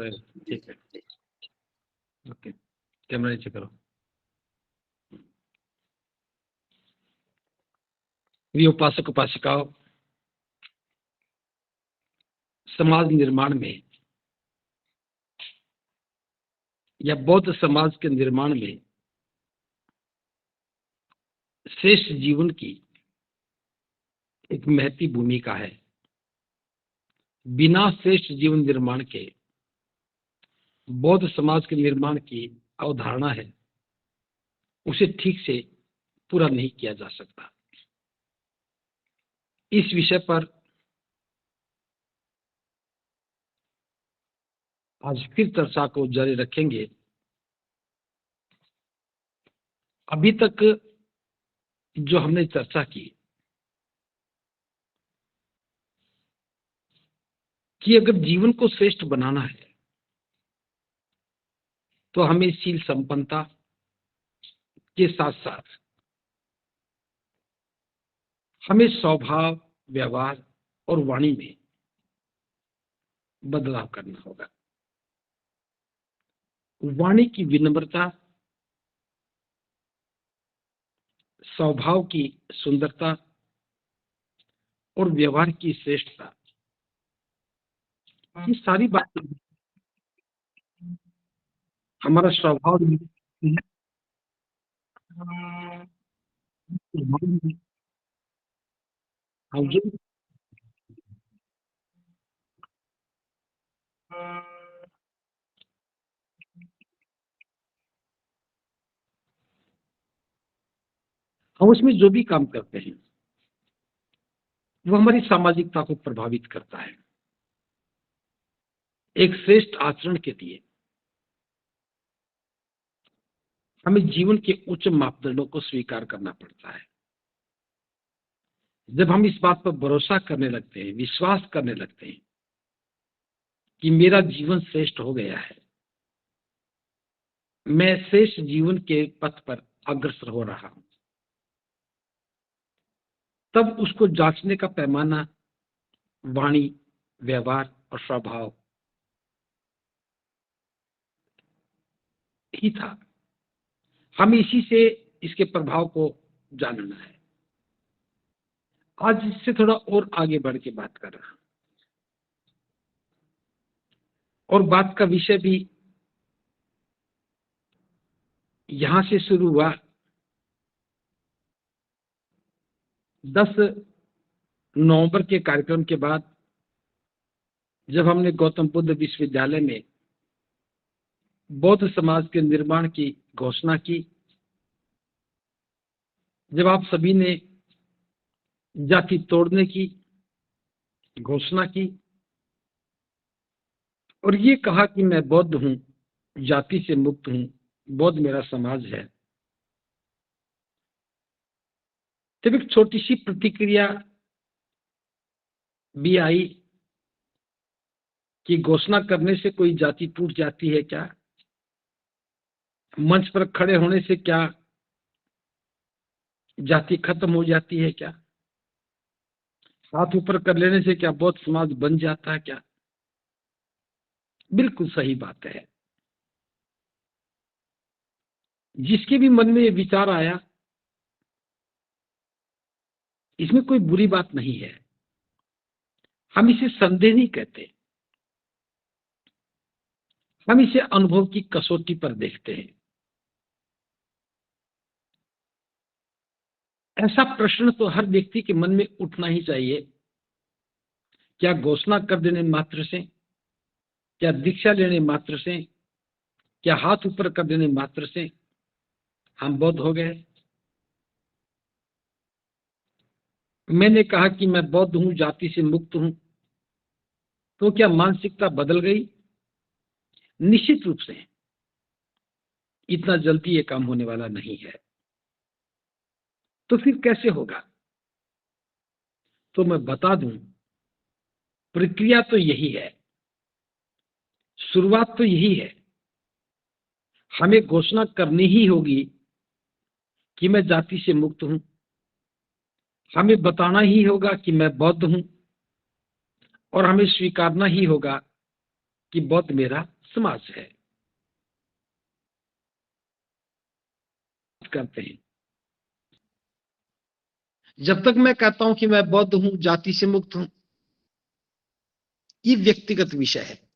ठीक है, okay. Camera नीचे करो। प्रिय उपासक उपासिकाओं, समाज निर्माण में या बौद्ध समाज के निर्माण में श्रेष्ठ जीवन की एक महती भूमिका है। बिना श्रेष्ठ जीवन निर्माण के बौद्ध समाज के निर्माण की अवधारणा है, उसे ठीक से पूरा नहीं किया जा सकता। इस विषय पर आज फिर चर्चा को जारी रखेंगे। अभी तक जो हमने चर्चा की कि अगर जीवन को श्रेष्ठ बनाना है तो हमें शील संपन्नता के साथ साथ हमें स्वभाव, व्यवहार और वाणी में बदलाव करना होगा। वाणी की विनम्रता, स्वभाव की सुंदरता और व्यवहार की श्रेष्ठता, ये सारी बातें हमारा स्वभाव हम उसमें जो भी काम करते हैं वो हमारी सामाजिकता को प्रभावित करता है। एक श्रेष्ठ आचरण के लिए हमें जीवन के उच्च मापदंडों को स्वीकार करना पड़ता है। जब हम इस बात पर भरोसा करने लगते हैं, विश्वास करने लगते हैं कि मेरा जीवन श्रेष्ठ हो गया है, मैं श्रेष्ठ जीवन के पथ पर अग्रसर हो रहा हूं, तब उसको जांचने का पैमाना वाणी, व्यवहार और स्वभाव ही था। हमें इसी से इसके प्रभाव को जानना है। आज इससे थोड़ा और आगे बढ़ के बात कर रहा हूं, और बात का विषय भी यहां से शुरू हुआ। 10 नवंबर के कार्यक्रम के बाद जब हमने गौतम बुद्ध विश्वविद्यालय में बौद्ध समाज के निर्माण की घोषणा की, जब आप सभी ने जाति तोड़ने की घोषणा की और ये कहा कि मैं बौद्ध हूं, जाति से मुक्त हूं, बौद्ध मेरा समाज है, तब एक छोटी सी प्रतिक्रिया भी आई कि घोषणा करने से कोई जाति टूट जाती है क्या? मंच पर खड़े होने से क्या जाति खत्म हो जाती है क्या? हाथ ऊपर कर लेने से क्या बौद्ध समाज बन जाता है क्या? बिल्कुल सही बात है। जिसके भी मन में ये विचार आया, इसमें कोई बुरी बात नहीं है। हम इसे संदेह नहीं कहते, हम इसे अनुभव की कसौटी पर देखते हैं। ऐसा प्रश्न तो हर व्यक्ति के मन में उठना ही चाहिए। क्या घोषणा कर देने मात्र से, क्या दीक्षा लेने मात्र से, क्या हाथ ऊपर कर देने मात्र से हम बौद्ध हो गए? मैंने कहा कि मैं बौद्ध हूं, जाति से मुक्त हूं, तो क्या मानसिकता बदल गई? निश्चित रूप से इतना जल्दी ये काम होने वाला नहीं है। तो फिर कैसे होगा? तो मैं बता दूं, प्रक्रिया तो यही है, शुरुआत तो यही है। हमें घोषणा करनी ही होगी कि मैं जाति से मुक्त हूं, हमें बताना ही होगा कि मैं बौद्ध हूं, और हमें स्वीकारना ही होगा कि बौद्ध मेरा समाज है। करते हैं, जब तक मैं कहता हूं कि मैं बौद्ध हूं, जाति से मुक्त हूं, ये व्यक्तिगत विषय है।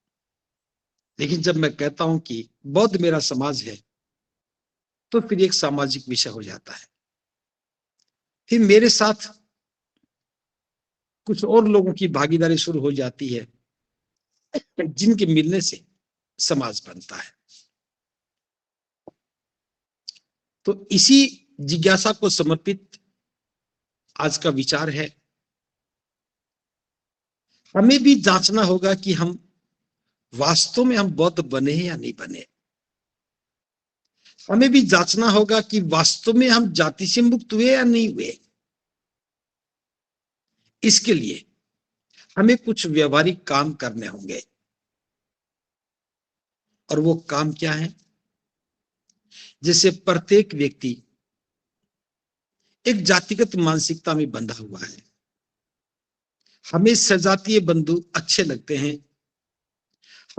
लेकिन जब मैं कहता हूं कि बौद्ध मेरा समाज है, तो फिर एक सामाजिक विषय हो जाता है। फिर मेरे साथ कुछ और लोगों की भागीदारी शुरू हो जाती है, जिनके मिलने से समाज बनता है। तो इसी जिज्ञासा को समर्पित आज का विचार है। हमें भी जांचना होगा कि हम वास्तव में हम बौद्ध बने हैं या नहीं बने। हमें भी जांचना होगा कि वास्तव में हम जाति से मुक्त हुए या नहीं हुए। इसके लिए हमें कुछ व्यवहारिक काम करने होंगे। और वो काम क्या है? जैसे प्रत्येक व्यक्ति एक जातिगत मानसिकता में बंधा हुआ है। हमें सजातीय बंधु अच्छे लगते हैं।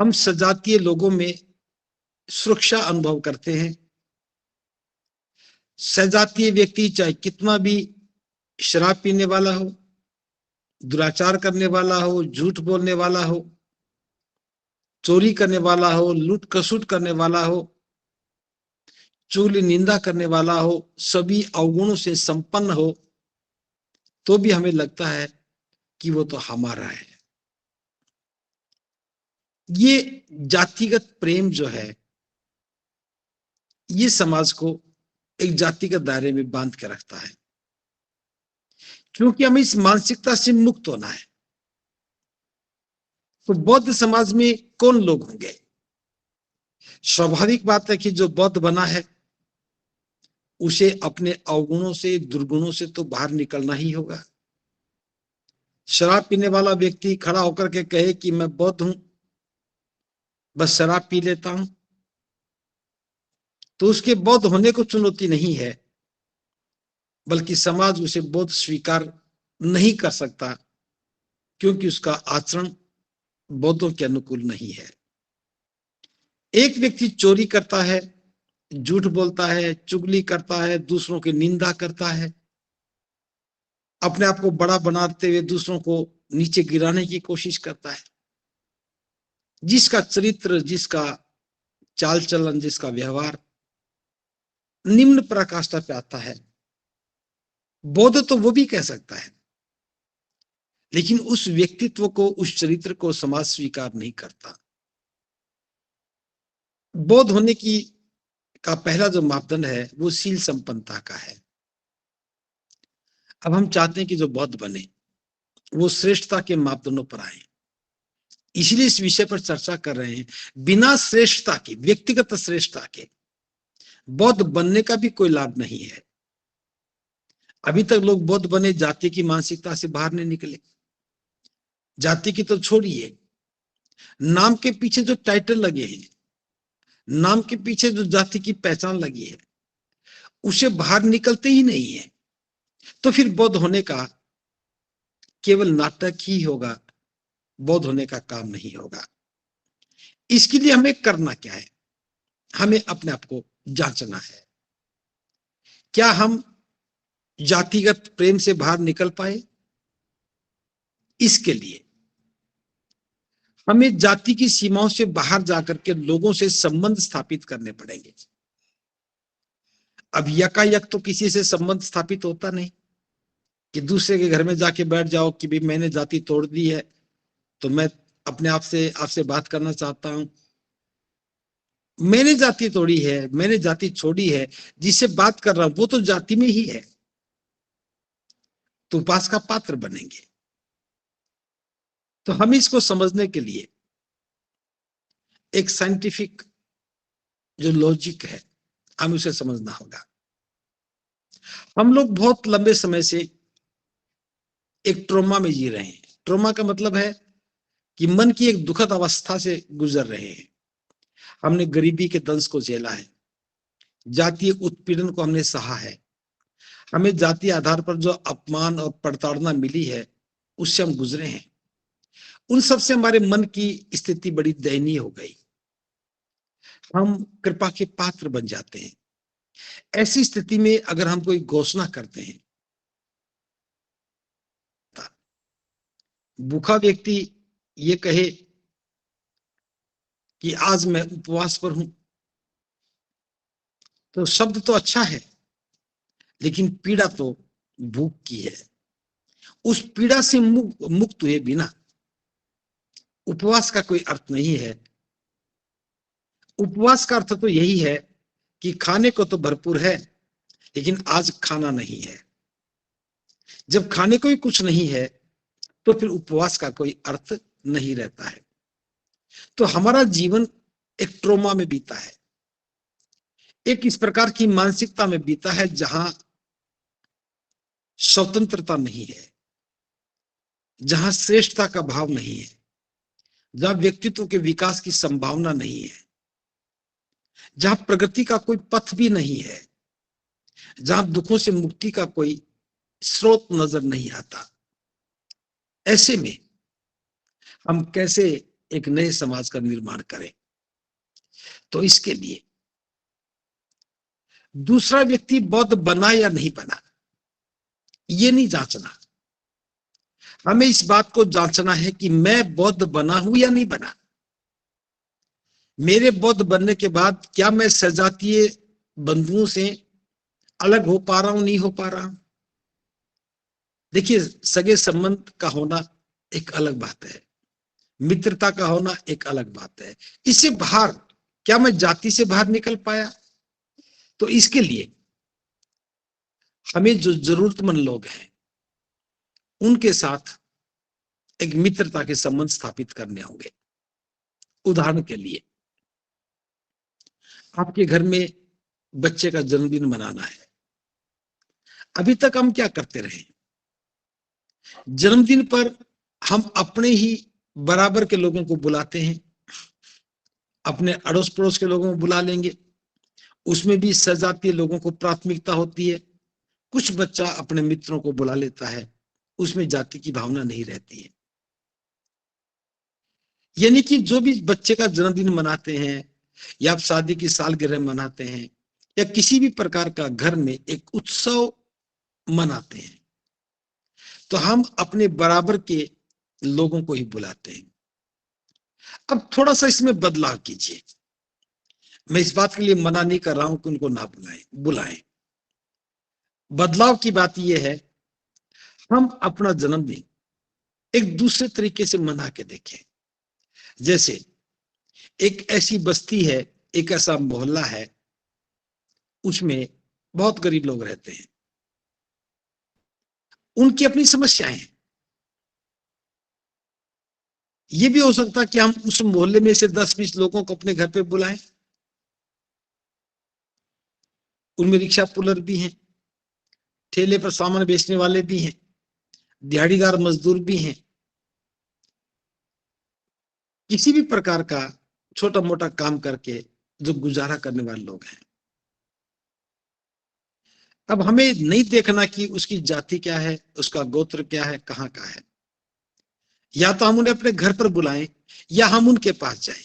हम सजातीय लोगों में सुरक्षा अनुभव करते हैं। सजातीय व्यक्ति चाहे कितना भी शराब पीने वाला हो, दुराचार करने वाला हो, झूठ बोलने वाला हो, चोरी करने वाला हो, लूट खसुट करने वाला हो, चुगली निंदा करने वाला हो, सभी अवगुणों से संपन्न हो, तो भी हमें लगता है कि वो तो हमारा है। ये जातिगत प्रेम जो है, ये समाज को एक जातिगत दायरे में बांध के रखता है। क्योंकि हमें इस मानसिकता से मुक्त होना है। तो बौद्ध समाज में कौन लोग होंगे? स्वाभाविक बात है कि जो बौद्ध बना है, उसे अपने अवगुणों से, दुर्गुणों से तो बाहर निकलना ही होगा। शराब पीने वाला व्यक्ति खड़ा होकर के कहे कि मैं बौद्ध हूं, बस शराब पी लेता हूं, तो उसके बौद्ध होने को चुनौती नहीं है, बल्कि समाज उसे बौद्ध स्वीकार नहीं कर सकता, क्योंकि उसका आचरण बौद्धों के अनुकूल नहीं है। एक व्यक्ति चोरी करता है, झूठ बोलता है, चुगली करता है, दूसरों की निंदा करता है, अपने आप को बड़ा बनाते हुए दूसरों को नीचे गिराने की कोशिश करता है। जिसका चरित्र, जिसका चाल चलन, जिसका व्यवहार निम्न पराकाष्ठा पे आता है, बौद्ध तो वो भी कह सकता है, लेकिन उस व्यक्तित्व को, उस चरित्र को समाज स्वीकार नहीं करता। बौद्ध होने की का पहला जो मापदंड है, वो शील संपन्नता का है। अब हम चाहते हैं कि जो बौद्ध बने, वो श्रेष्ठता के मापदंडों पर आए। इसलिए इस विषय पर चर्चा कर रहे हैं। बिना श्रेष्ठता के, व्यक्तिगत श्रेष्ठता के बौद्ध बनने का भी कोई लाभ नहीं है। अभी तक लोग बौद्ध बने, जाति की मानसिकता से बाहर नहीं निकले। जाति की तो छोड़िए, नाम के पीछे जो टाइटल लगे हैं, नाम के पीछे जो जाति की पहचान लगी है, उसे बाहर निकलते ही नहीं है। तो फिर बौद्ध होने का केवल नाटक ही होगा, बौद्ध होने का काम नहीं होगा। इसके लिए हमें करना क्या है? हमें अपने आप को जांचना है। क्या हम जातिगत प्रेम से बाहर निकल पाए? इसके लिए हमें जाति की सीमाओं से बाहर जाकर के लोगों से संबंध स्थापित करने पड़ेंगे। अब यकायक तो किसी से संबंध स्थापित होता नहीं कि दूसरे के घर में जाके बैठ जाओ कि भाई मैंने जाति तोड़ दी है, तो मैं अपने आप से आपसे बात करना चाहता हूं। मैंने जाति तोड़ी है, मैंने जाति छोड़ी है, जिससे बात कर रहा हूं वो तो जाति में ही है, तो उपास का पात्र बनेंगे। तो हम इसको समझने के लिए एक साइंटिफिक जो लॉजिक है, हमें उसे समझना होगा। हम लोग बहुत लंबे समय से एक ट्रोमा में जी रहे हैं। ट्रोमा का मतलब है कि मन की एक दुखद अवस्था से गुजर रहे हैं। हमने गरीबी के दंश को झेला है, जातीय उत्पीड़न को हमने सहा है, हमें जातीय आधार पर जो अपमान और प्रताड़ना मिली है, उससे हम गुजरे हैं। उन सब से हमारे मन की स्थिति बड़ी दयनीय हो गई। हम कृपा के पात्र बन जाते हैं। ऐसी स्थिति में अगर हम कोई घोषणा करते हैं, भूखा व्यक्ति ये कहे कि आज मैं उपवास पर हूं, तो शब्द तो अच्छा है, लेकिन पीड़ा तो भूख की है। उस पीड़ा से मुक्त हुए बिना उपवास का कोई अर्थ नहीं है। उपवास का अर्थ तो यही है कि खाने को तो भरपूर है, लेकिन आज खाना नहीं है। जब खाने को ही कुछ नहीं है, तो फिर उपवास का कोई अर्थ नहीं रहता है। तो हमारा जीवन एक ट्रोमा में बीता है, एक इस प्रकार की मानसिकता में बीता है जहां स्वतंत्रता नहीं है, जहां श्रेष्ठता का भाव नहीं है, जहां व्यक्तित्व के विकास की संभावना नहीं है, जहां प्रगति का कोई पथ भी नहीं है, जहां दुखों से मुक्ति का कोई स्रोत नजर नहीं आता। ऐसे में हम कैसे एक नए समाज का निर्माण करें? तो इसके लिए दूसरा व्यक्ति बौद्ध बना या नहीं बना, ये नहीं जांचना। हमें इस बात को जांचना है कि मैं बौद्ध बना हूं या नहीं बना। मेरे बौद्ध बनने के बाद क्या मैं सजातीय बंधुओं से अलग हो पा रहा हूं, नहीं हो पा रहा हूं? देखिए, सगे संबंध का होना एक अलग बात है, मित्रता का होना एक अलग बात है। इससे बाहर क्या मैं जाति से बाहर निकल पाया? तो इसके लिए हमें जो जरूरतमंद लोग हैं उनके साथ एक मित्रता के संबंध स्थापित करने होंगे। उदाहरण के लिए, आपके घर में बच्चे का जन्मदिन मनाना है। अभी तक हम क्या करते रहे? जन्मदिन पर हम अपने ही बराबर के लोगों को बुलाते हैं, अपने अड़ोस पड़ोस के लोगों को बुला लेंगे, उसमें भी सजातीय लोगों को प्राथमिकता होती है। कुछ बच्चा अपने मित्रों को बुला लेता है, उसमें जाति की भावना नहीं रहती है। यानी कि जो भी बच्चे का जन्मदिन मनाते हैं या आप शादी की सालगिरह मनाते हैं या किसी भी प्रकार का घर में एक उत्सव मनाते हैं, तो हम अपने बराबर के लोगों को ही बुलाते हैं। अब थोड़ा सा इसमें बदलाव कीजिए। मैं इस बात के लिए मना नहीं कर रहा हूं कि उनको ना बुलाएं। बदलाव की बात यह है, हम अपना जन्मदिन एक दूसरे तरीके से मना के देखें। जैसे एक ऐसी बस्ती है, एक ऐसा मोहल्ला है, उसमें बहुत गरीब लोग रहते हैं, उनकी अपनी समस्याएं हैं। ये भी हो सकता है कि हम उस मोहल्ले में से 10-20 लोगों को अपने घर पे बुलाएं। उनमें रिक्शा पुलर भी हैं, ठेले पर सामान बेचने वाले भी हैं, दिहाड़ीदार मजदूर भी हैं, किसी भी प्रकार का छोटा मोटा काम करके जो गुजारा करने वाले लोग हैं। अब हमें नहीं देखना कि उसकी जाति क्या है, उसका गोत्र क्या है, कहां का है। या तो हम उन्हें अपने घर पर बुलाएं या हम उनके पास जाएं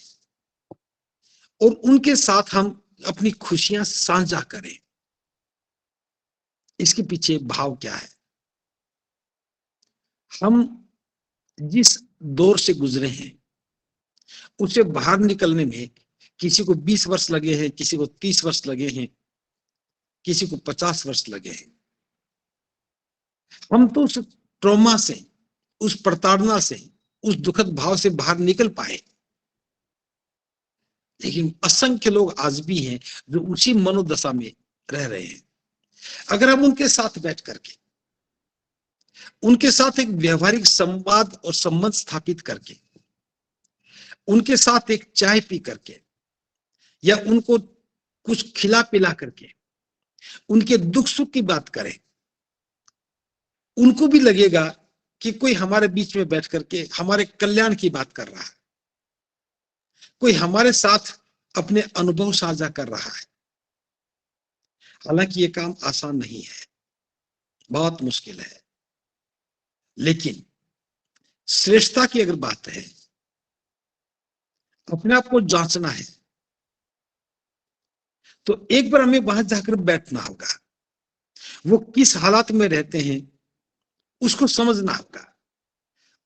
और उनके साथ हम अपनी खुशियां साझा करें। इसके पीछे भाव क्या है? हम जिस दौर से गुजरे हैं उससे बाहर निकलने में किसी को 20 वर्ष लगे हैं, किसी को 30 वर्ष लगे हैं, किसी को 50 वर्ष लगे हैं। हम तो उस ट्रॉमा से, उस प्रताड़ना से, उस दुखद भाव से बाहर निकल पाए, लेकिन असंख्य लोग आज भी हैं जो उसी मनोदशा में रह रहे हैं। अगर हम उनके साथ बैठ करके, उनके साथ एक व्यवहारिक संवाद और संबंध स्थापित करके, उनके साथ एक चाय पी करके या उनको कुछ खिला पिला करके उनके दुख सुख की बात करें, उनको भी लगेगा कि कोई हमारे बीच में बैठ करके हमारे कल्याण की बात कर रहा है, कोई हमारे साथ अपने अनुभव साझा कर रहा है। हालांकि ये काम आसान नहीं है, बहुत मुश्किल है, लेकिन श्रेष्ठता की अगर बात है, अपने आप को जांचना है, तो एक बार हमें वहां जाकर बैठना होगा। वो किस हालात में रहते हैं उसको समझना होगा,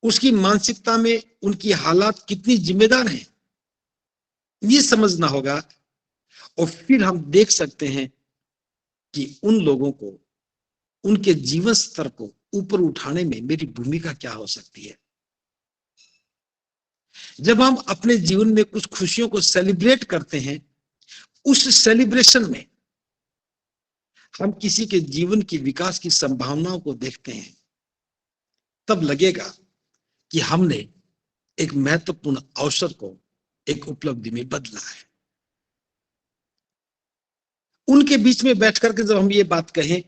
उसकी मानसिकता में उनकी हालात कितनी जिम्मेदार हैं ये समझना होगा। और फिर हम देख सकते हैं कि उन लोगों को, उनके जीवन स्तर को ऊपर उठाने में मेरी भूमिका क्या हो सकती है। जब हम अपने जीवन में कुछ खुशियों को सेलिब्रेट करते हैं, उस सेलिब्रेशन में हम किसी के जीवन की विकास की संभावनाओं को देखते हैं, तब लगेगा कि हमने एक महत्वपूर्ण अवसर को एक उपलब्धि में बदला है। उनके बीच में बैठ करके जब हम ये बात कहें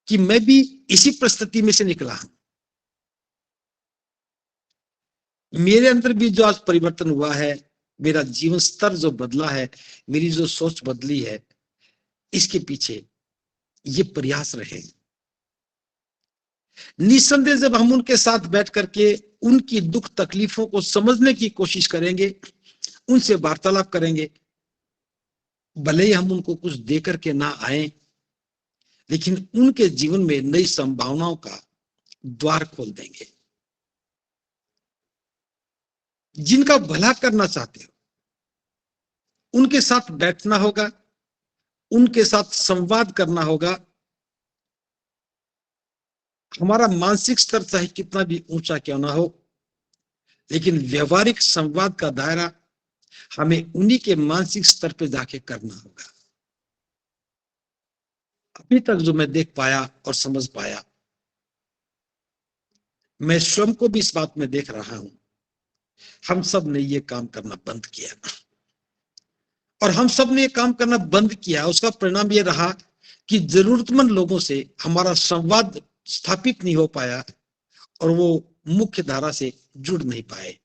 कि मैं भी इसी परिस्थिति में से निकला हूं, मेरे अंदर भी जो आज परिवर्तन हुआ है, मेरा जीवन स्तर जो बदला है, मेरी जो सोच बदली है, इसके पीछे ये प्रयास रहे। निस्संदेह जब हम उनके साथ बैठ करके उनकी दुख तकलीफों को समझने की कोशिश करेंगे, उनसे वार्तालाप करेंगे, भले ही हम उनको कुछ दे करके ना आए, लेकिन उनके जीवन में नई संभावनाओं का द्वार खोल देंगे। जिनका भला करना चाहते हो उनके साथ बैठना होगा, उनके साथ संवाद करना होगा। हमारा मानसिक स्तर चाहे कितना भी ऊंचा क्यों ना हो, लेकिन व्यवहारिक संवाद का दायरा हमें उन्हीं के मानसिक स्तर पे जाके करना होगा। अभी तक जो मैं देख पाया और समझ पाया, मैं स्वयं को भी इस बात में देख रहा हूं, हम सब ने ये काम करना बंद किया, और हम सब ने ये काम करना बंद किया। उसका परिणाम ये रहा कि जरूरतमंद लोगों से हमारा संवाद स्थापित नहीं हो पाया और वो मुख्य धारा से जुड़ नहीं पाए।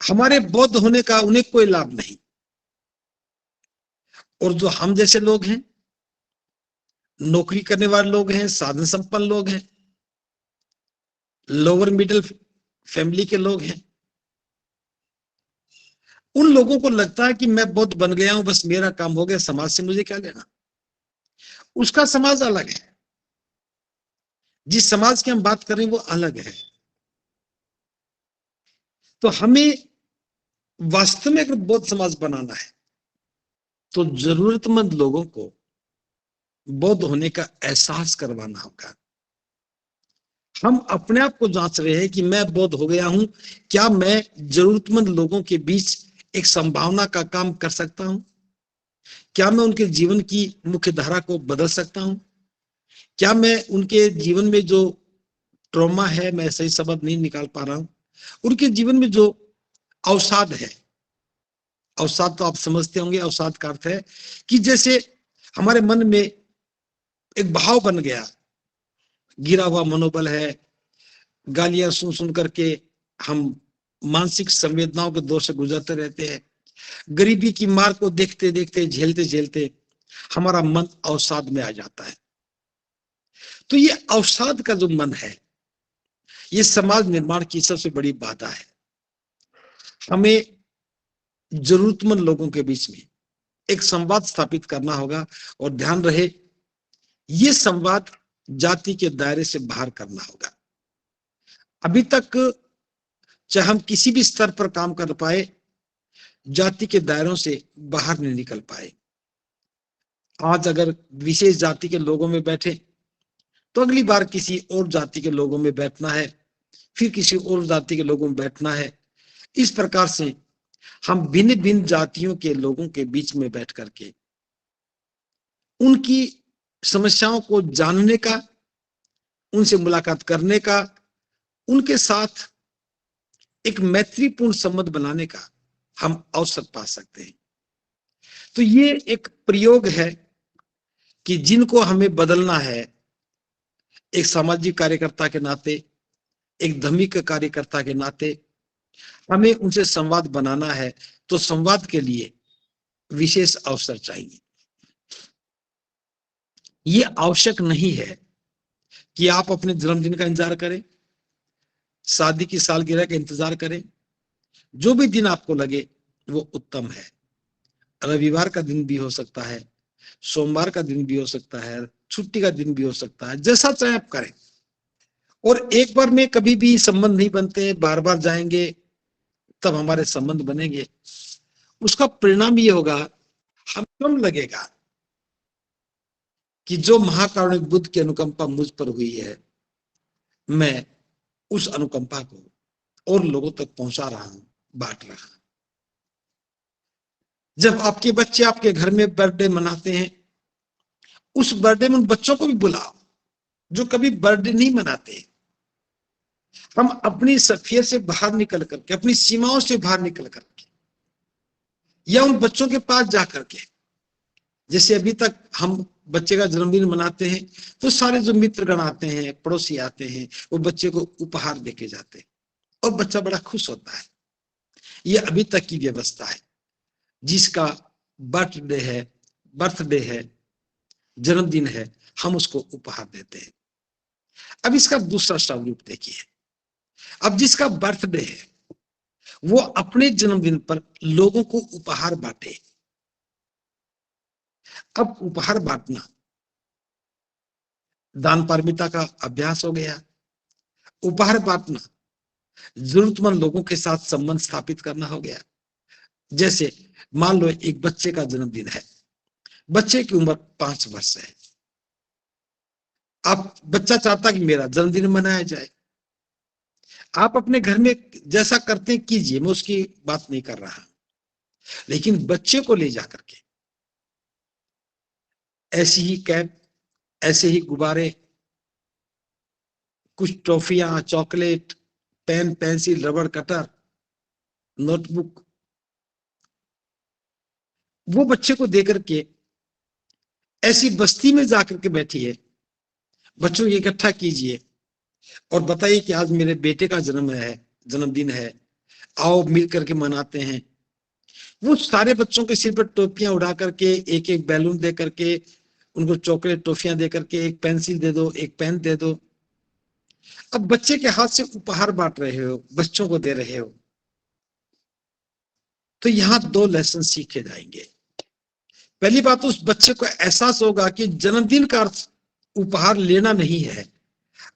हमारे बौद्ध होने का उन्हें कोई लाभ नहीं। और जो हम जैसे लोग हैं, नौकरी करने वाले लोग हैं, साधन संपन्न लोग हैं, लोअर मिडिल फैमिली के लोग हैं, उन लोगों को लगता है कि मैं बौद्ध बन गया हूं, बस मेरा काम हो गया, समाज से मुझे क्या लेना। उसका समाज अलग है, जिस समाज की हम बात कर रहे हैं वो अलग है। तो हमें वास्तव में अगर बौद्ध समाज बनाना है तो जरूरतमंद लोगों को बौद्ध होने का एहसास करवाना होगा। हम अपने आप को जांच रहे हैं कि मैं बौद्ध हो गया हूं, क्या मैं जरूरतमंद लोगों के बीच एक संभावना का काम कर सकता हूं? क्या मैं उनके जीवन की मुख्य धारा को बदल सकता हूं? क्या मैं उनके जीवन में जो ट्रॉमा है, मैं सही शब्द नहीं निकाल पा रहा हूं, उनके जीवन में जो अवसाद है, अवसाद तो आप समझते होंगे, अवसाद का अर्थ है कि जैसे हमारे मन में एक भाव बन गया, गिरा हुआ मनोबल है, गालियां सुन सुन करके हम मानसिक संवेदनाओं के दौर से गुजरते रहते हैं, गरीबी की मार को देखते देखते, झेलते झेलते हमारा मन अवसाद में आ जाता है। तो ये अवसाद का जो मन है, ये समाज निर्माण की सबसे बड़ी बाधा है। हमें जरूरतमंद लोगों के बीच में एक संवाद स्थापित करना होगा, और ध्यान रहे ये संवाद जाति के दायरे से बाहर करना होगा। अभी तक चाहे हम किसी भी स्तर पर काम कर पाए, जाति के दायरों से बाहर नहीं निकल पाए। आज अगर विशेष जाति के लोगों में बैठे तो अगली बार किसी और जाति के लोगों में बैठना है, फिर किसी और जाति के लोगों में बैठना है। इस प्रकार से हम भिन्न भिन्न जातियों के लोगों के बीच में बैठ करके उनकी समस्याओं को जानने का, उनसे मुलाकात करने का, उनके साथ एक मैत्रीपूर्ण संबंध बनाने का हम अवसर पा सकते हैं। तो ये एक प्रयोग है कि जिनको हमें बदलना है, एक सामाजिक कार्यकर्ता के नाते, एक धार्मिक कार्यकर्ता के नाते हमें उनसे संवाद बनाना है, तो संवाद के लिए विशेष अवसर चाहिए। ये आवश्यक नहीं है कि आप अपने जन्मदिन का इंतजार करें, शादी की सालगिरह का इंतजार करें, जो भी दिन आपको लगे वो उत्तम है। रविवार का दिन भी हो सकता है, सोमवार का दिन भी हो सकता है, छुट्टी का दिन भी हो सकता है, जैसा चाहे आप करें। और एक बार में कभी भी संबंध नहीं बनते, बार बार जाएंगे तब हमारे संबंध बनेंगे। उसका परिणाम ये होगा, हम कम लगेगा कि जो महाकारुणिक बुद्ध की अनुकंपा मुझ पर हुई है, मैं उस अनुकंपा को और लोगों तक पहुंचा रहा हूं, बांट रहा हूं। जब आपके बच्चे आपके घर में बर्थडे मनाते हैं, उस बर्थडे में उन बच्चों को भी बुलाओ जो कभी बर्थडे नहीं मनाते। हम अपनी सफियत से बाहर निकल करके, अपनी सीमाओं से बाहर निकल करके, या उन बच्चों के पास जाकर के, जैसे अभी तक हम बच्चे का जन्मदिन मनाते हैं तो सारे जो मित्रगण आते हैं, पड़ोसी आते हैं, वो बच्चे को उपहार देके जाते हैं और बच्चा बड़ा खुश होता है। ये अभी तक की व्यवस्था है। जिसका बर्थडे है, जन्मदिन है, हम उसको उपहार देते हैं। अब इसका दूसरा स्वरूप देखिए। अब जिसका बर्थडे है वो अपने जन्मदिन पर लोगों को उपहार बांटे। अब उपहार बांटना दान पारमिता का अभ्यास हो गया। उपहार बांटना जरूरतमंद लोगों के साथ संबंध स्थापित करना हो गया। जैसे मान लो एक बच्चे का जन्मदिन है, बच्चे की उम्र 5 वर्ष है। अब बच्चा चाहता कि मेरा जन्मदिन मनाया जाए। आप अपने घर में जैसा करते हैं कीजिए, मैं उसकी बात नहीं कर रहा, लेकिन बच्चे को ले जाकर के ऐसी ही कैप, ऐसे ही गुब्बारे, कुछ टॉफियां, चॉकलेट, पेन, पेंसिल, रबड़ कटर, नोटबुक, वो बच्चे को देकर के ऐसी बस्ती में जाकर के बैठिए, बच्चों को इकट्ठा कीजिए और बताइए कि आज मेरे बेटे का जन्मदिन है, आओ मिल करके मनाते हैं। वो सारे बच्चों के सिर पर टोपियां उड़ा करके, एक एक बैलून दे करके, उनको चॉकलेट टॉफियां दे करके, एक पेंसिल दे दो, एक पेन दे दो। अब बच्चे के हाथ से उपहार बांट रहे हो, बच्चों को दे रहे हो। तो यहां 2 लेसन सीखे जाएंगे। पहली बात तो उस बच्चे को एहसास होगा कि जन्मदिन का अर्थ उपहार लेना नहीं है,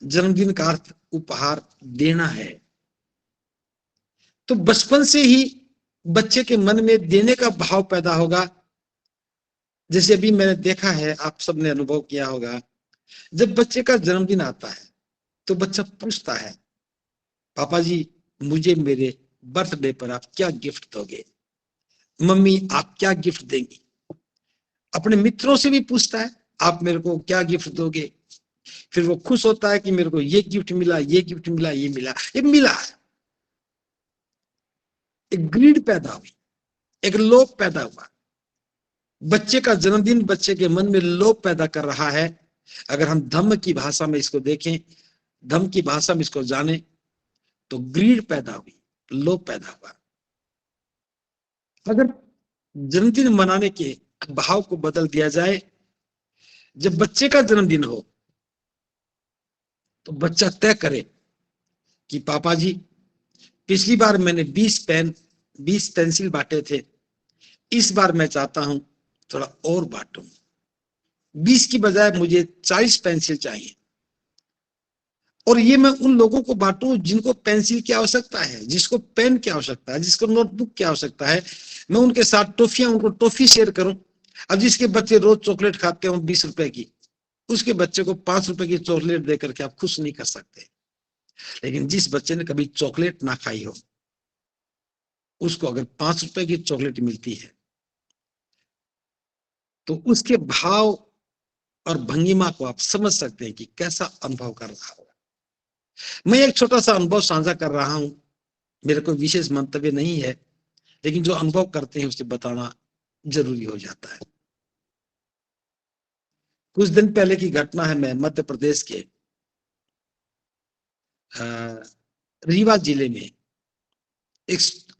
जन्मदिन का अर्थ उपहार देना है। तो बचपन से ही बच्चे के मन में देने का भाव पैदा होगा। जैसे अभी मैंने देखा है, आप सबने अनुभव किया होगा, जब बच्चे का जन्मदिन आता है तो बच्चा पूछता है, पापा जी मुझे मेरे बर्थडे पर आप क्या गिफ्ट दोगे, मम्मी आप क्या गिफ्ट देंगी। अपने मित्रों से भी पूछता है, आप मेरे को क्या गिफ्ट दोगे। फिर वो खुश होता है कि मेरे को ये गिफ्ट मिला, ये गिफ्ट मिला, ये मिला, ये मिला। एक ग्रीड पैदा हुई, एक लोभ पैदा हुआ। बच्चे का जन्मदिन बच्चे के मन में लोभ पैदा कर रहा है। अगर हम धम्म की भाषा में इसको देखें, धम्म की भाषा में इसको जाने, तो ग्रीड पैदा हुई, लोभ पैदा हुआ। अगर जन्मदिन मनाने के भाव को बदल दिया जाए, जब बच्चे का जन्मदिन हो तो बच्चा तय करे कि पापा जी पिछली बार मैंने 20 पेंसिल बांटे थे, इस बार मैं चाहता हूं थोड़ा और बांटूं, 20 की बजाय मुझे 40 पेंसिल चाहिए। और ये मैं उन लोगों को बांटूं जिनको पेंसिल की आवश्यकता है, जिसको पेन की आवश्यकता है, जिसको नोटबुक की आवश्यकता है। मैं उनके साथ टॉफियां, उनको टॉफी शेयर करूं। अब जिसके बच्चे रोज चॉकलेट खाते हो 20 रुपए की, उसके बच्चे को 5 रुपए की चॉकलेट देकर के आप खुश नहीं कर सकते। लेकिन जिस बच्चे ने कभी चॉकलेट ना खाई हो, उसको अगर 5 रुपए की चॉकलेट मिलती है तो उसके भाव और भंगिमा को आप समझ सकते हैं कि कैसा अनुभव कर रहा होगा। मैं एक छोटा सा अनुभव साझा कर रहा हूं, मेरा कोई विशेष मंतव्य नहीं है, लेकिन जो अनुभव करते हैं उसे बताना जरूरी हो जाता है। कुछ दिन पहले की घटना है, मैं मध्य प्रदेश के रीवा जिले में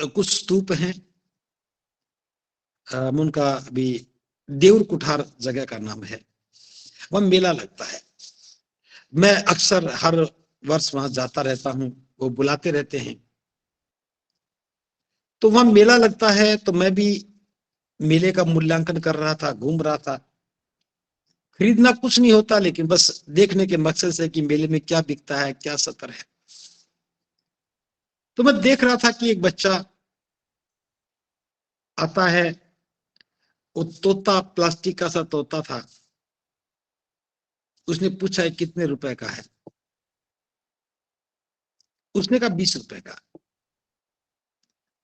कुछ स्तूप हैं, उनका अभी देउर कुठार जगह का नाम है। वह मेला लगता है। मैं अक्सर हर वर्ष वहां जाता रहता हूं, वो बुलाते रहते हैं, तो वहां मेला लगता है, तो मैं भी मेले का मूल्यांकन कर रहा था, घूम रहा था। खरीदना कुछ नहीं होता, लेकिन बस देखने के मकसद से कि मेले में क्या बिकता है, क्या सतर है। तो मैं देख रहा था कि एक बच्चा आता है, वो तोता, प्लास्टिक का सा तोता था। उसने पूछा है कितने रुपए का है? उसने कहा 20 रुपए का।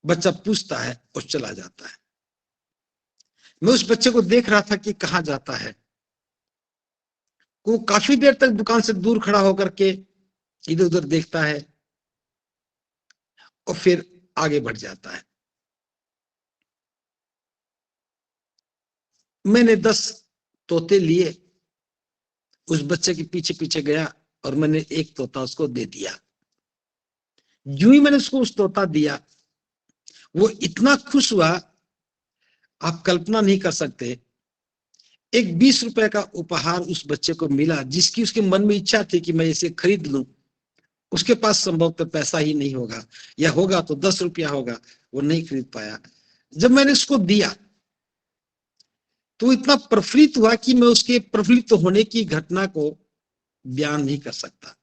बच्चा पूछता है और चला जाता है। मैं उस बच्चे को देख रहा था कि कहां जाता है। वो काफी देर तक दुकान से दूर खड़ा होकर के इधर उधर देखता है और फिर आगे बढ़ जाता है। मैंने 10 तोते लिए, उस बच्चे के पीछे पीछे गया और मैंने एक तोता उसको दे दिया। यूं ही मैंने उसको उस तोता दिया, वो इतना खुश हुआ, आप कल्पना नहीं कर सकते। एक 20 रुपए का उपहार उस बच्चे को मिला, जिसकी उसके मन में इच्छा थी कि मैं इसे खरीद लूं। उसके पास संभवतः पैसा ही नहीं होगा, या होगा तो 10 रुपया होगा, वो नहीं खरीद पाया। जब मैंने उसको दिया तो इतना प्रफुल्लित हुआ कि मैं उसके प्रफुल्लित होने की घटना को बयान नहीं कर सकता।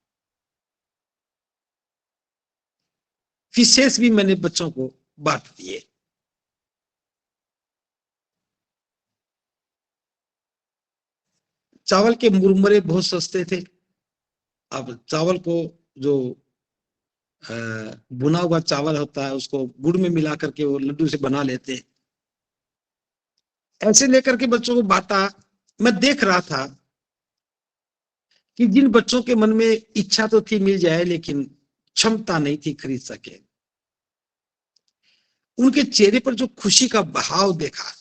विशेष भी मैंने बच्चों को बांट दिए। चावल के मुरमुरे बहुत सस्ते थे। अब चावल को, जो भुना हुआ चावल होता है, उसको गुड़ में मिला करके वो लड्डू से बना लेते हैं, ऐसे लेकर के बच्चों को बांटा। मैं देख रहा था कि जिन बच्चों के मन में इच्छा तो थी मिल जाए, लेकिन क्षमता नहीं थी खरीद सके, उनके चेहरे पर जो खुशी का भाव देखा,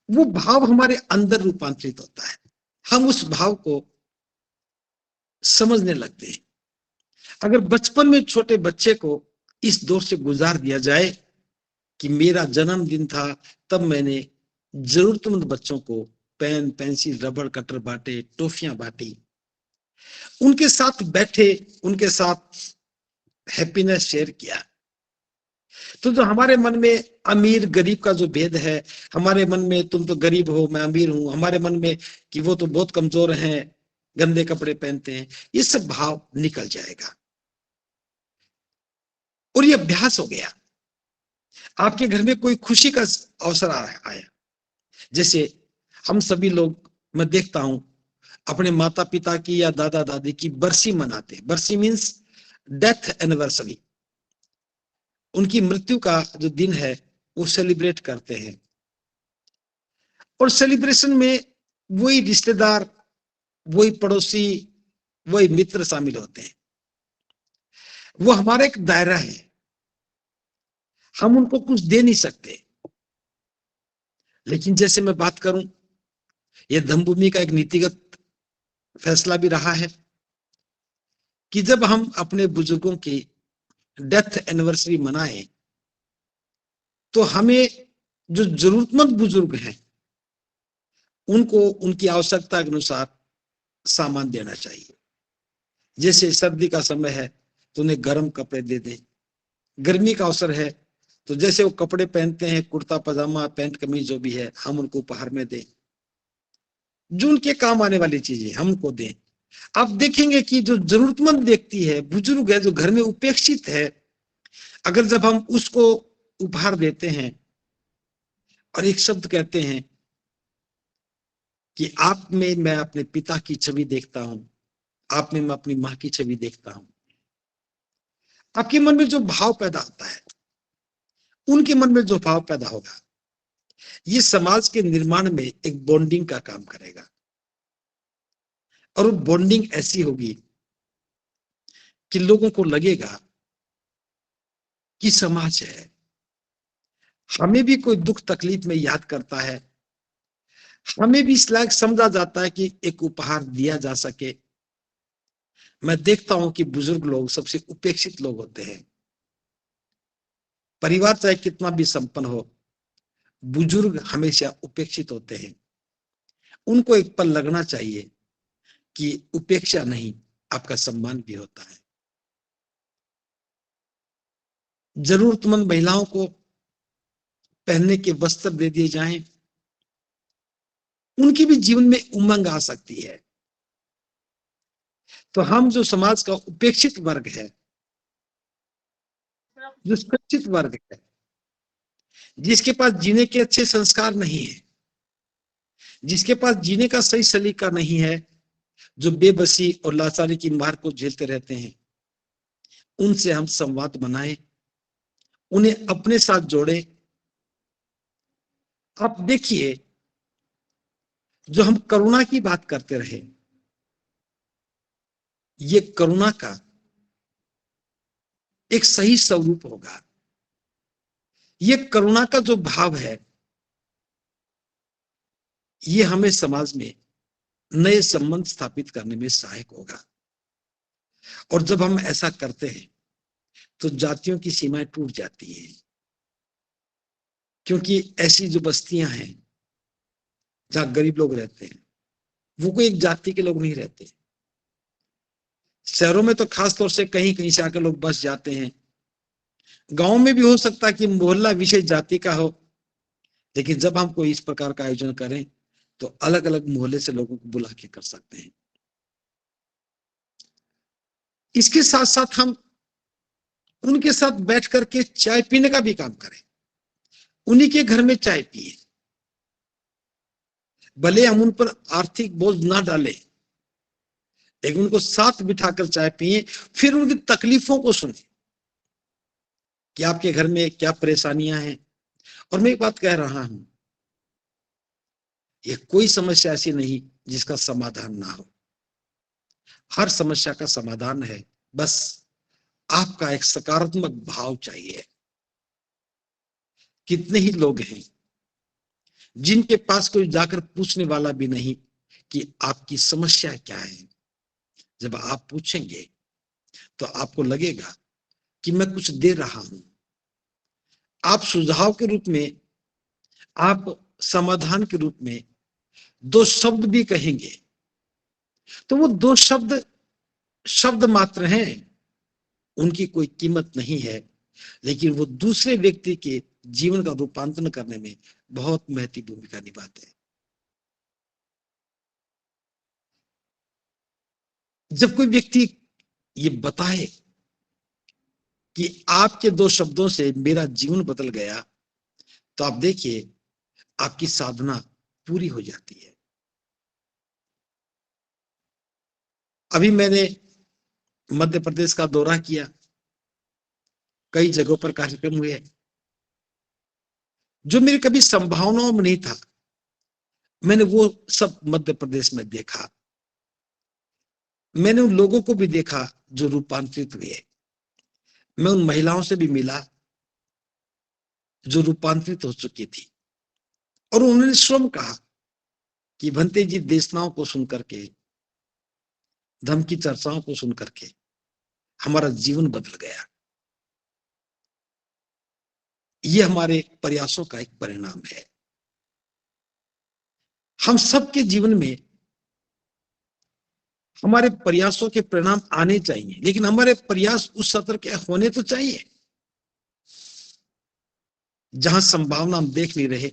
वो भाव हमारे अंदर रूपांतरित होता है। हम उस भाव को समझने लगते हैं। अगर बचपन में छोटे बच्चे को इस दौर से गुजार दिया जाए कि मेरा जन्मदिन था, तब मैंने जरूरतमंद बच्चों को पेन, पेंसिल, रबड़, कटर बांटे, टॉफियां बांटी, उनके साथ बैठे, उनके साथ हैप्पीनेस शेयर किया, तो जो हमारे मन में अमीर गरीब का जो भेद है, हमारे मन में तुम तो गरीब हो, मैं अमीर हूं, हमारे मन में कि वो तो बहुत कमजोर हैं, गंदे कपड़े पहनते हैं, ये सब भाव निकल जाएगा। और ये अभ्यास हो गया। आपके घर में कोई खुशी का अवसर आया, जैसे हम सभी लोग, मैं देखता हूं, अपने माता पिता की या दादा दादी की बरसी मनाते। बरसी मीन्स डेथ एनिवर्सरी, उनकी मृत्यु का जो दिन है वो सेलिब्रेट करते हैं। और सेलिब्रेशन में वही रिश्तेदार, वही पड़ोसी, वही मित्र शामिल होते हैं। वो हमारा एक दायरा है, हम उनको कुछ दे नहीं सकते। लेकिन जैसे मैं बात करूं, यह धम्मभूमि का एक नीतिगत फैसला भी रहा है कि जब हम अपने बुजुर्गों की डेथ एनिवर्सरी मनाएं, तो हमें जो जरूरतमंद बुजुर्ग हैं उनको उनकी आवश्यकता के अनुसार सामान देना चाहिए। जैसे सर्दी का समय है तो उन्हें गर्म कपड़े दे दें, गर्मी का अवसर है तो जैसे वो कपड़े पहनते हैं, कुर्ता पजामा, पैंट कमीज जो भी है, हम उनको उपहार में दें। जो उनके काम आने वाली चीजें हमको दें। आप देखेंगे कि जो जरूरतमंद व्यक्ति है, बुजुर्ग है, जो घर में उपेक्षित है, अगर जब हम उसको उपहार देते हैं और एक शब्द कहते हैं कि आप में मैं अपने पिता की छवि देखता हूं, आप में मैं अपनी मां की छवि देखता हूं, आपके मन में जो भाव पैदा होता है, उनके मन में जो भाव पैदा होगा, ये समाज के निर्माण में एक बॉन्डिंग का काम करेगा। और वो बॉन्डिंग ऐसी होगी कि लोगों को लगेगा कि समाज है, हमें भी कोई दुख तकलीफ में याद करता है, हमें भी इस लायक समझा जाता है कि एक उपहार दिया जा सके। मैं देखता हूं कि बुजुर्ग लोग सबसे उपेक्षित लोग होते हैं। परिवार चाहे कितना भी संपन्न हो, बुजुर्ग हमेशा उपेक्षित होते हैं। उनको एक पल लगना चाहिए कि उपेक्षा नहीं, आपका सम्मान भी होता है। जरूरतमंद महिलाओं को पहनने के वस्त्र दे दिए जाएं, उनकी भी जीवन में उमंग आ सकती है। तो हम जो समाज का उपेक्षित वर्ग है, जो सुरक्षित वर्ग है, जिसके पास जीने के अच्छे संस्कार नहीं है, जिसके पास जीने का सही सलीका नहीं है, जो बेबसी और लाचारी की मार को झेलते रहते हैं, उनसे हम संवाद बनाएं, उन्हें अपने साथ जोड़े। आप देखिए, जो हम करुणा की बात करते रहे, ये करुणा का एक सही स्वरूप होगा। ये करुणा का जो भाव है, ये हमें समाज में नए संबंध स्थापित करने में सहायक होगा। और जब हम ऐसा करते हैं तो जातियों की सीमाएं टूट जाती हैं, क्योंकि ऐसी जो बस्तियां हैं जहां गरीब लोग रहते हैं, वो कोई एक जाति के लोग नहीं रहते। शहरों में तो खास तौर से कहीं कहीं से आकर लोग बस जाते हैं। गांव में भी हो सकता है कि मोहल्ला विशेष जाति का हो, लेकिन जब हम कोई इस प्रकार का आयोजन करें तो अलग अलग मोहल्ले से लोगों को बुला के कर सकते हैं। इसके साथ साथ हम उनके साथ बैठ करके चाय पीने का भी काम करें, उन्हीं के घर में चाय पिए। भले हम उन पर आर्थिक बोझ ना डालें, लेकिन उनको साथ बिठाकर चाय पिए, फिर उनकी तकलीफों को सुने कि आपके घर में क्या परेशानियां हैं। और मैं एक बात कह रहा हूं, ये कोई समस्या ऐसी नहीं जिसका समाधान ना हो। हर समस्या का समाधान है, बस आपका एक सकारात्मक भाव चाहिए। कितने ही लोग हैं जिनके पास कोई जाकर पूछने वाला भी नहीं कि आपकी समस्या क्या है। जब आप पूछेंगे तो आपको लगेगा कि मैं कुछ दे रहा हूं। आप सुझाव के रूप में, आप समाधान के रूप में दो शब्द भी कहेंगे, तो वो दो शब्द शब्द मात्र हैं, उनकी कोई कीमत नहीं है, लेकिन वो दूसरे व्यक्ति के जीवन का रूपांतरण करने में बहुत महत्वपूर्ण भूमिका निभाते हैं। जब कोई व्यक्ति ये बताए कि आपके दो शब्दों से मेरा जीवन बदल गया, तो आप देखिए आपकी साधना पूरी हो जाती है। अभी मैंने मध्य प्रदेश का दौरा किया, कई जगहों पर कार्यक्रम हुए जो मेरी कभी संभावनाओं में नहीं था। मैंने वो सब मध्य प्रदेश में देखा। मैंने उन लोगों को भी देखा जो रूपांतरित हुए। मैं उन महिलाओं से भी मिला जो रूपांतरित हो चुकी थी, और उन्होंने स्वयं कहा कि भंते जी, देशनाओं को सुनकर के, धर्म की चर्चाओं को सुनकर के हमारा जीवन बदल गया। ये हमारे प्रयासों का एक परिणाम है। हम सबके जीवन में हमारे प्रयासों के परिणाम आने चाहिए, लेकिन हमारे प्रयास उस स्तर के होने तो चाहिए जहां संभावना हम देख नहीं रहे,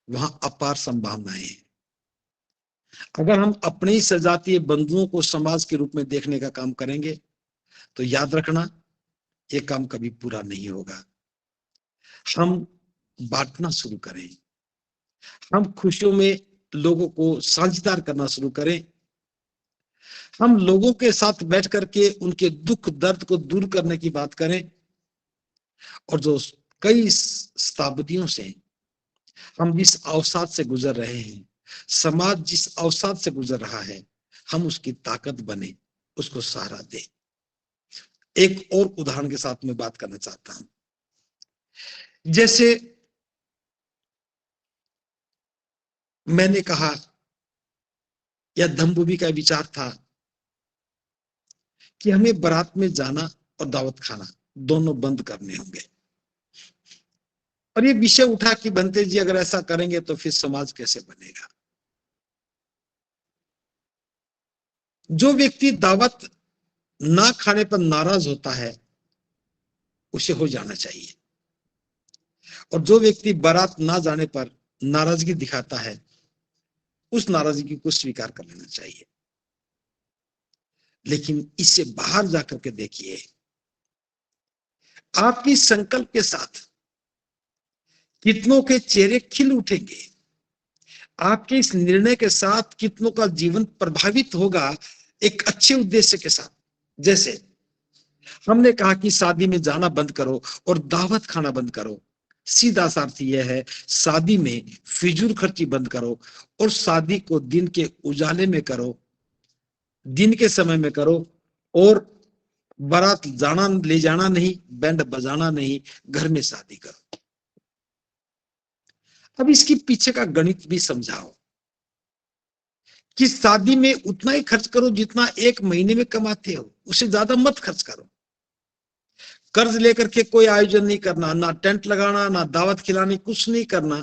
वहां अपार संभावनाएं हैं। अगर हम अपने ही सजातीय बंधुओं को समाज के रूप में देखने का काम करेंगे तो याद रखना, ये काम कभी पूरा नहीं होगा। हम बांटना शुरू करें, हम खुशियों में लोगों को साझेदार करना शुरू करें, हम लोगों के साथ बैठ करके उनके दुख दर्द को दूर करने की बात करें। और जो कई शताब्दियों से हम जिस अवसाद से गुजर रहे हैं, समाज जिस अवसाद से गुजर रहा है, हम उसकी ताकत बने, उसको सहारा दे। एक और उदाहरण के साथ मैं बात करना चाहता हूं। जैसे मैंने कहा, या धम्मभूमि का विचार था कि हमें बारात में जाना और दावत खाना दोनों बंद करने होंगे। और ये विषय उठा कि बनते जी, अगर ऐसा करेंगे तो फिर समाज कैसे बनेगा। जो व्यक्ति दावत ना खाने पर नाराज होता है उसे हो जाना चाहिए, और जो व्यक्ति बारात ना जाने पर नाराजगी दिखाता है उस नाराजगी को स्वीकार कर लेना चाहिए। लेकिन इससे बाहर जाकर के देखिए, आपकी संकल्प के साथ कितनों के चेहरे खिल उठेंगे, आपके इस निर्णय के साथ कितनों का जीवन प्रभावित होगा एक अच्छे उद्देश्य के साथ। जैसे हमने कहा कि शादी में जाना बंद करो और दावत खाना बंद करो, सीधा सा अर्थ यह है शादी में फिजूल खर्ची बंद करो और शादी को दिन के उजाले में करो, दिन के समय में करो, और बारात जाना ले जाना नहीं, बैंड बजाना नहीं, घर में शादी करो। अब इसके पीछे का गणित भी समझाओ कि शादी में उतना ही खर्च करो जितना एक महीने में कमाते हो, उससे ज्यादा मत खर्च करो। कर्ज लेकर के कोई आयोजन नहीं करना, ना टेंट लगाना, ना दावत खिलानी, कुछ नहीं करना।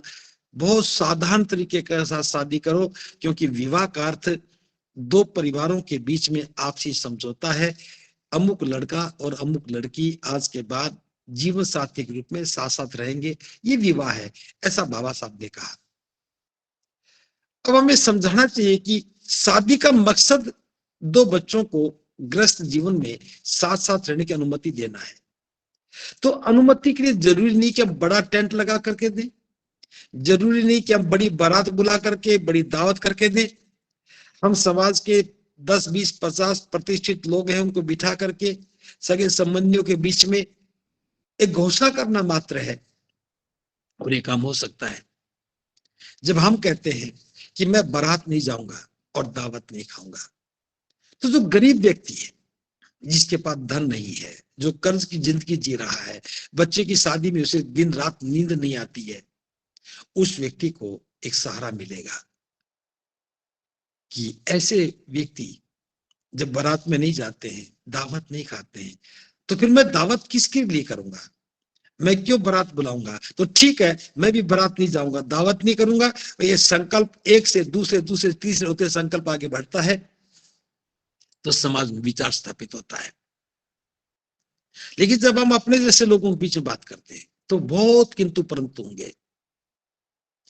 बहुत साधारण तरीके के साथ शादी करो, क्योंकि विवाह का अर्थ दो परिवारों के बीच में आपसी समझौता है। अमुक लड़का और अमुक लड़की आज के बाद जीवन साथी के रूप में साथ साथ रहेंगे, ये विवाह है, ऐसा बाबा साहब ने कहा। अब हमें समझाना चाहिए कि शादी का मकसद दो बच्चों को ग्रस्त जीवन में साथ साथ रहने की अनुमति देना है। तो अनुमति के लिए जरूरी नहीं कि हम बड़ा टेंट लगा करके दें, जरूरी नहीं कि हम बड़ी बारात बुला करके बड़ी दावत करके दें। हम समाज के 10, 20, 50 प्रतिष्ठित लोग हैं, उनको बिठा करके सगे संबंधियों के बीच में एक घोषणा करना मात्र है और ये काम हो सकता है। जब हम कहते हैं कि मैं बारात नहीं जाऊंगा और दावत नहीं खाऊंगा, तो जो गरीब व्यक्ति है, जिसके पास धन नहीं है, जो कर्ज की जिंदगी जी रहा है, बच्चे की शादी में उसे दिन रात नींद नहीं आती है, उस व्यक्ति को एक सहारा मिलेगा कि ऐसे व्यक्ति जब बारात में नहीं जाते हैं, दावत नहीं खाते हैं, तो फिर मैं दावत किसके लिए करूंगा, मैं क्यों बारात बुलाऊंगा। तो ठीक है, मैं भी बारात नहीं जाऊंगा, दावत नहीं करूंगा। ये संकल्प एक से दूसरे दूसरे तीसरे होते संकल्प आगे बढ़ता है, तो समाज में विचार स्थापित होता है। लेकिन जब हम अपने जैसे लोगों के बीच में बात करते हैं तो बहुत किंतु परंतु होंगे।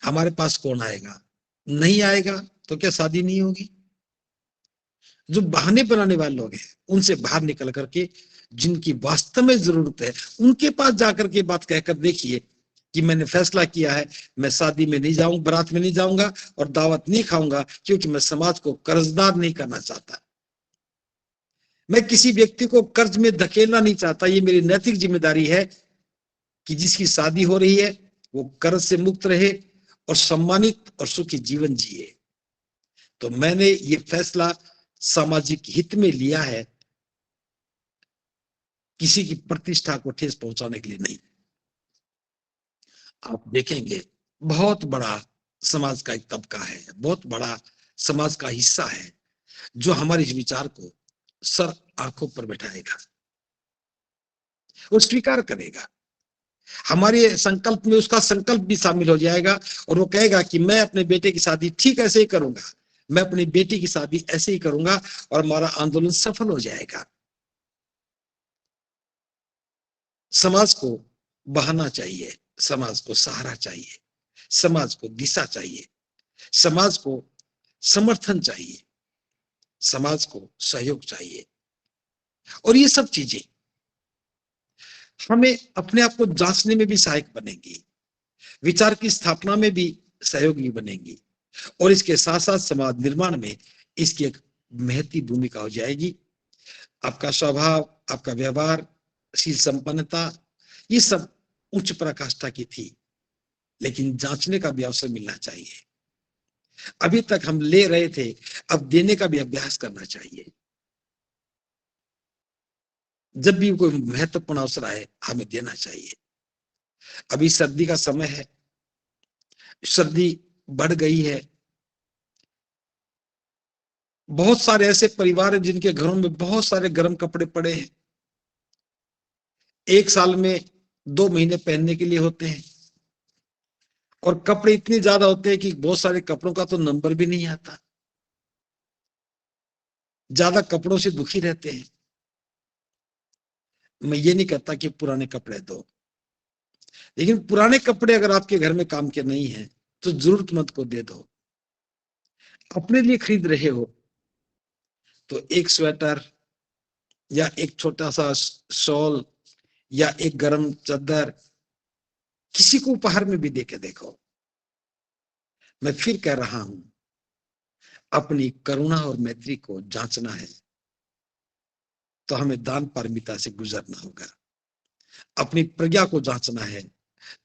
हमारे पास कौन आएगा, नहीं आएगा तो क्या शादी नहीं होगी। जो बहाने बनाने वाले लोग हैं उनसे बाहर निकल करके जिनकी वास्तव में जरूरत है उनके पास जाकर के बात कहकर देखिए कि मैंने फैसला किया है, मैं शादी में नहीं जाऊंगा, बारात में नहीं जाऊंगा और दावत नहीं खाऊंगा, क्योंकि मैं समाज को कर्जदार नहीं करना चाहता। मैं किसी व्यक्ति को कर्ज में धकेलना नहीं चाहता। ये मेरी नैतिक जिम्मेदारी है कि जिसकी शादी हो रही है वो कर्ज से मुक्त रहे और सम्मानित और सुखी जीवन जिए। तो मैंने ये फैसला सामाजिक हित में लिया है, किसी की प्रतिष्ठा को ठेस पहुंचाने के लिए नहीं। आप देखेंगे बहुत बड़ा समाज का एक तबका है, बहुत बड़ा समाज का हिस्सा है जो हमारे इस विचार को सर आंखों पर बैठाएगा, वो स्वीकार करेगा। हमारे संकल्प में उसका संकल्प भी शामिल हो जाएगा और वो कहेगा कि मैं अपने बेटे की शादी ठीक ऐसे ही करूंगा, मैं अपनी बेटी की शादी ऐसे ही करूंगा और हमारा आंदोलन सफल हो जाएगा। समाज को बहाना चाहिए, समाज को सहारा चाहिए, समाज को दिशा चाहिए, समाज को समर्थन चाहिए, समाज को सहयोग चाहिए। और ये सब चीजें हमें अपने आप को जांचने में भी सहायक बनेंगी, विचार की स्थापना में भी सहयोगी बनेंगी, और इसके साथ साथ समाज निर्माण में इसकी एक महती भूमिका हो जाएगी। आपका स्वभाव, आपका व्यवहार, शील संपन्नता, ये सब उच्च पराकाष्ठा की थी, लेकिन जांचने का भी अवसर मिलना चाहिए। अभी तक हम ले रहे थे, अब देने का भी अभ्यास करना चाहिए। जब भी कोई महत्वपूर्ण अवसर आए हमें देना चाहिए। अभी सर्दी का समय है, सर्दी बढ़ गई है। बहुत सारे ऐसे परिवार हैं जिनके घरों में बहुत सारे गर्म कपड़े पड़े हैं, एक साल में 2 महीने पहनने के लिए होते हैं, और कपड़े इतने ज्यादा होते हैं कि बहुत सारे कपड़ों का तो नंबर भी नहीं आता। ज्यादा कपड़ों से दुखी रहते हैं। मैं ये नहीं कहता कि पुराने कपड़े दो, लेकिन पुराने कपड़े अगर आपके घर में काम के नहीं है तो जरूरतमंद को दे दो। अपने लिए खरीद रहे हो तो एक स्वेटर या एक छोटा सा शॉल या एक गर्म चादर किसी को उपहार में भी देके देखो। मैं फिर कह रहा हूं, अपनी करुणा और मैत्री को जांचना है तो हमें दान पारमिता से गुजरना होगा। अपनी प्रज्ञा को जांचना है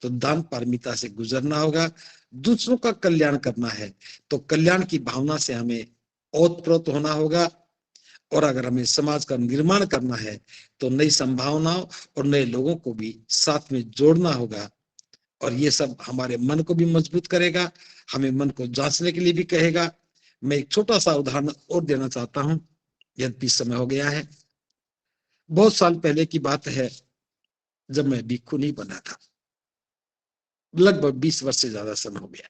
तो दान पारमिता से गुजरना होगा। दूसरों का कल्याण करना है तो कल्याण की भावना से हमें ओतप्रोत होना होगा। और अगर हमें समाज का निर्माण करना है तो नई संभावनाओं और नए लोगों को भी साथ में जोड़ना होगा। और ये सब हमारे मन को भी मजबूत करेगा, हमें मन को जांचने के लिए भी कहेगा। मैं एक छोटा सा उदाहरण और देना चाहता हूं, यद्यपि समय हो गया है। बहुत साल पहले की बात है, जब मैं भिक्षु नहीं बना था, लगभग 20 वर्ष से ज्यादा समय हो गया।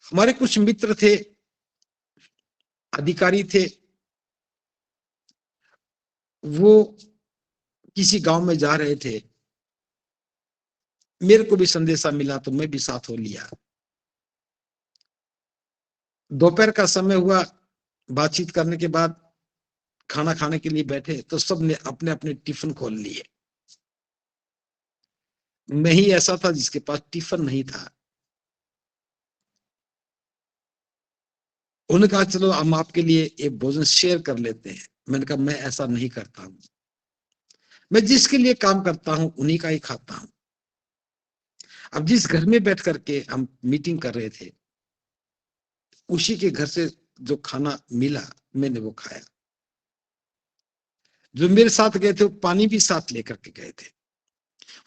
हमारे कुछ मित्र थे, अधिकारी थे, वो किसी गांव में जा रहे थे। मेरे को भी संदेशा मिला तो मैं भी साथ हो लिया। दोपहर का समय हुआ, बातचीत करने के बाद खाना खाने के लिए बैठे तो सबने अपने अपने टिफिन खोल लिए। मैं ही ऐसा था जिसके पास टिफिन नहीं था। उन्होंने कहा चलो हम आपके लिए एक भोजन शेयर कर लेते हैं। मैंने कहा मैं ऐसा नहीं करता हूं, मैं जिसके लिए काम करता हूं उन्हीं का ही खाता हूं। अब जिस घर में बैठ करके हम मीटिंग कर रहे थे, उसी के घर से जो खाना मिला मैंने वो खाया। जो मेरे साथ गए थे वो पानी भी साथ लेकर के गए थे।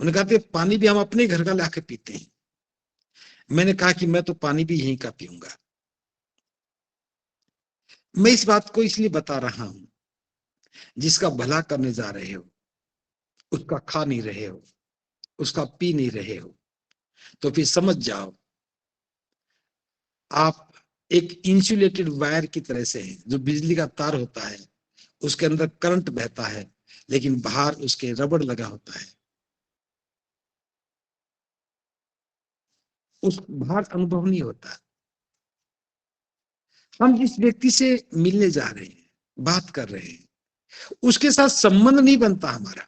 उन्होंने कहा पानी भी हम अपने घर का लाके पीते हैं। मैंने कहा कि मैं तो पानी भी यहीं का पीऊंगा। मैं इस बात को इसलिए बता रहा हूं, जिसका भला करने जा रहे हो उसका खा नहीं रहे हो, उसका पी नहीं रहे हो, तो फिर समझ जाओ आप एक इंसुलेटेड वायर की तरह से हैं। जो बिजली का तार होता है उसके अंदर करंट बहता है, लेकिन बाहर उसके रबड़ लगा होता है, उस बाहर अनुभव नहीं होता। हम जिस व्यक्ति से मिलने जा रहे हैं, बात कर रहे हैं, उसके साथ संबंध नहीं बनता हमारा।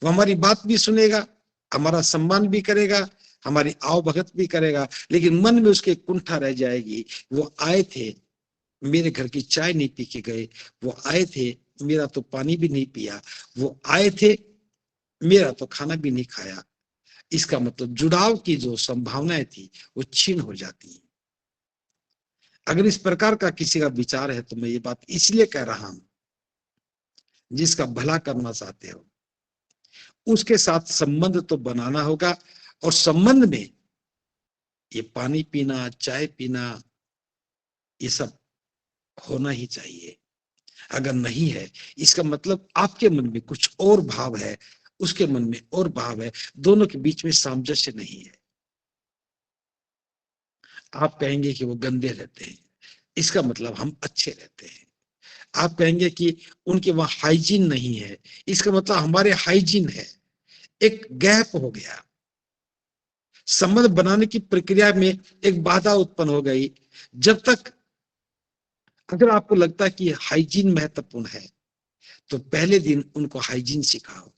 वो हमारी बात भी सुनेगा, हमारा सम्मान भी करेगा, हमारी आओ भगत भी करेगा, लेकिन मन में उसके कुंठा रह जाएगी। वो आए थे, मेरे घर की चाय नहीं पी के गए, वो आए थे, मेरा तो पानी भी नहीं पिया, वो आए थे, मेरा तो खाना भी नहीं खाया। इसका मतलब जुड़ाव की जो संभावनाएं थी वो छीन हो जाती है। अगर इस प्रकार का किसी का विचार है तो मैं ये बात इसलिए कह रहा हूं, जिसका भला करना चाहते हो उसके साथ संबंध तो बनाना होगा। और संबंध में ये पानी पीना, चाय पीना, ये सब होना ही चाहिए। अगर नहीं है, इसका मतलब आपके मन में कुछ और भाव है, उसके मन में और भाव है, दोनों के बीच में सामंजस्य नहीं है। आप कहेंगे कि वो गंदे रहते हैं, इसका मतलब हम अच्छे रहते हैं। आप कहेंगे कि उनके वहां हाइजीन नहीं है, इसका मतलब हमारे हाइजीन है। एक गैप हो गया, संबंध बनाने की प्रक्रिया में एक बाधा उत्पन्न हो गई। जब तक अगर आपको लगता है कि हाइजीन महत्वपूर्ण है तो पहले दिन उनको हाइजीन सिखाओ।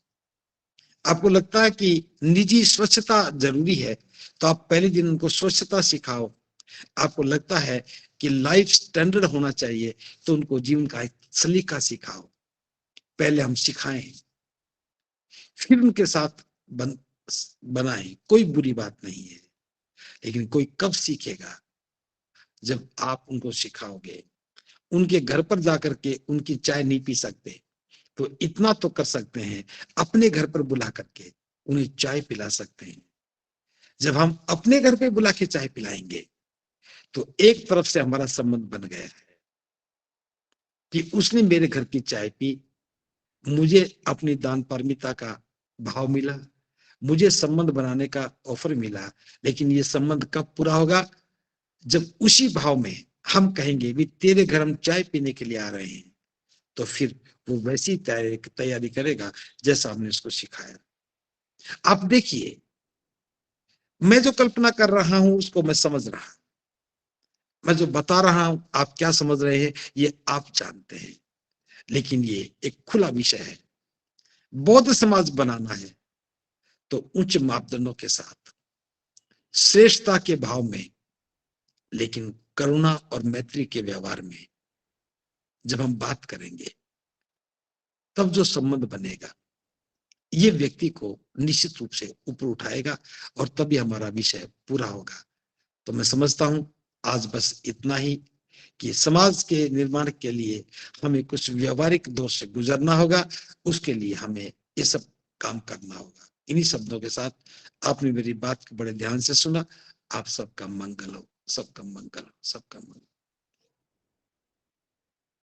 आपको लगता है कि निजी स्वच्छता जरूरी है तो आप पहले दिन उनको स्वच्छता सिखाओ। आपको लगता है कि लाइफ स्टैंडर्ड होना चाहिए तो उनको जीवन का एक सलीका सिखाओ। पहले हम सिखाएं, फिर उनके साथ बनाएं। कोई बुरी बात नहीं है, लेकिन कोई कब सीखेगा? जब आप उनको सिखाओगे। उनके घर पर जाकर के उनकी चाय नहीं पी सकते तो इतना तो कर सकते हैं, अपने घर पर बुला करके उन्हें चाय पिला सकते हैं। जब हम अपने घर पे बुला के चाय पिलाएंगे तो एक तरफ से हमारा संबंध बन गया है कि उसने मेरे घर की चाय पी, मुझे अपनी दान पारमिता का भाव मिला, मुझे संबंध बनाने का ऑफर मिला। लेकिन ये संबंध कब पूरा होगा? जब उसी भाव में हम कहेंगे भी तेरे घर हम चाय पीने के लिए आ रहे हैं, तो फिर वो वैसी तैयारी करेगा जैसा हमने उसको सिखाया। आप देखिए, मैं जो कल्पना कर रहा हूं उसको मैं समझ रहा, मैं जो बता रहा हूं आप क्या समझ रहे हैं ये आप जानते हैं, लेकिन ये एक खुला विषय है। बौद्ध समाज बनाना है तो उच्च मापदंडों के साथ, श्रेष्ठता के भाव में, लेकिन करुणा और मैत्री के व्यवहार में जब हम बात करेंगे तब जो संबंध बनेगा ये व्यक्ति को निश्चित रूप से ऊपर उठाएगा और तभी हमारा विषय पूरा होगा। तो मैं समझता हूं आज बस इतना ही कि समाज के निर्माण के लिए हमें कुछ व्यवहारिक दौर से गुजरना होगा, उसके लिए हमें ये सब काम करना होगा। इन्हीं शब्दों के साथ आपने मेरी बात को बड़े ध्यान से सुना। आप सबका मंगल हो, सबका मंगल हो, सबका मंगल।